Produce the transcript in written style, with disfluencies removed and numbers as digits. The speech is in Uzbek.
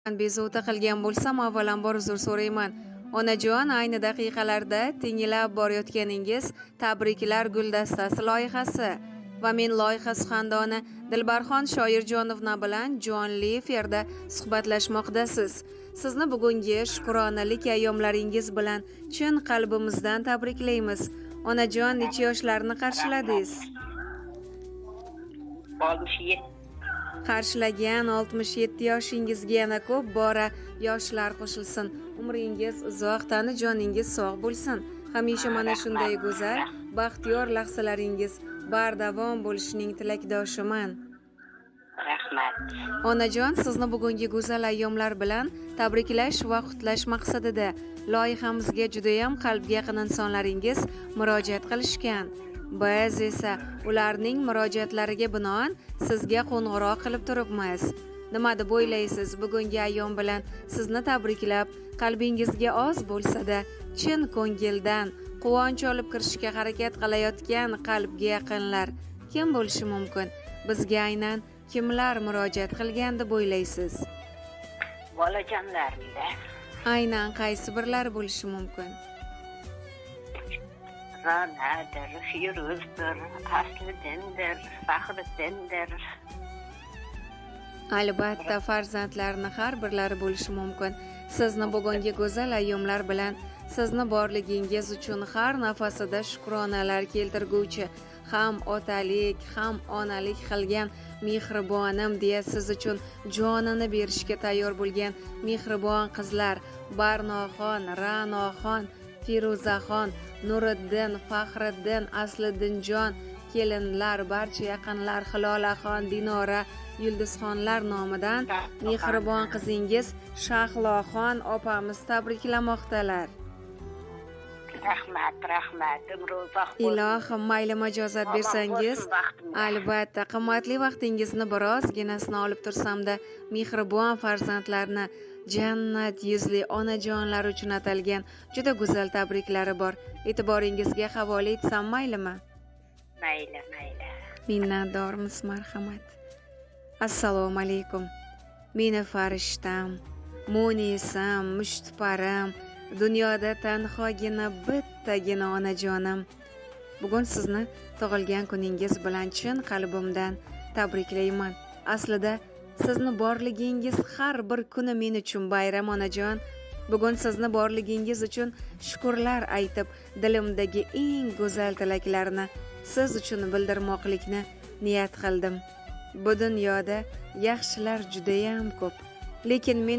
Bezovta qilgan bo'lsam, avvalambor uzr so'rayman. Onajon, ayni daqiqalarda tinglab borayotganingiz Tabriklar guldastasi loyihasi va men loyiha suxandoni Dilbarxon Shoirjonovna bilan jonli efirda suhbatlashmoqdasiz. Sizni bugungi shukronalik ayyomlaringiz bilan chin qalbimizdan tabriklaymiz. Onajon, necha yoshlarni qarshiladingiz? 67. Qarshilagan 67 yoshingizga yana ko'p bora yoshlar qo'shilsin. Umringiz uzoq, tani joningiz sog' bo'lsin. Hamisha mana shunday go'zal, baxtiyor lahzalaringiz bardavom bo'lishining tilakdoshiman. Rahmat. Onajon, sizni bugungi go'zal ayyomlar bilan tabriklash va qutlash maqsadida loyihamizga juda ham qalbga yaqin insonlaringiz murojaat qilishgan. Biz esa ularning murojaatlariga binoan sizga qo'ng'iroq qilib turibmiz. Nima deb o'ylaysiz? Bugungi ayyom bilan sizni tabriklab, qalbingizga oz bo'lsa-da chin ko'ngildan quvonch olib kirishga harakat qilayotgan qalbga yaqinlar kim bo'lishi mumkin? Bizga aynan kimlar murojaat qilgan deb o'ylaysiz? Bolajonlarida Aynan qaysi birlar bo'lishi mumkin? Ra'nadir, Firuzdir, Asliddindir, Faxriddindir. Albatta, farzandlarni har birlari bo'lishi mumkin. Sizni bugungi go'zal ayyomlar bilan sizni borligingiz uchun har nafasida shukronalar keltirguvchi, ham otalik, ham onalik qilgan mehribonim deya siz uchun jonini berishga tayyor bo'lgan mehribon qizlar Barnoxon, Ra'noxon, Firuzaxon, Nuriddin, Faxriddin, Asliddinjon, kelinlar, barcha yaqinlar, Hilolaxon, Dinora, Yulduzxonlar nomidan mehribon qizingiz Shahloxon opamiz tabriklamoqdalar. Rahmat. Umri uzoq bo'lsin. Ilohim, mayli majozat bersangiz, Alloh bo'lsin vaqtimda. albatta qimmatli vaqtingizni birozginasini olib tursam-da, mehribon farzandlarni jannat yuzli onajonlar uchun atalgan juda go'zal tabriklari bor. E'tiboringizga havola etsam maylimi? Mayli. Minnatdormiz, marhamat. Assalomu alaykum. Meni farishtam, munisam, mushtparam, dunyoda tanhogina bittagina onajonim. Bugun sizni tug'ilgan kuningiz bilan chin qalbimdan tabriklayman. Aslida sizni borligingiz har bir kuni men uchun bayram, onajon. Bugun sizni borligingiz uchun shukurlar aytib, dilimdagi eng go'zal tilaklarni siz uchun bildirmoqlikni niyat qildim. Bu dunyoda yaxshilar juda ham ko'p, lekin men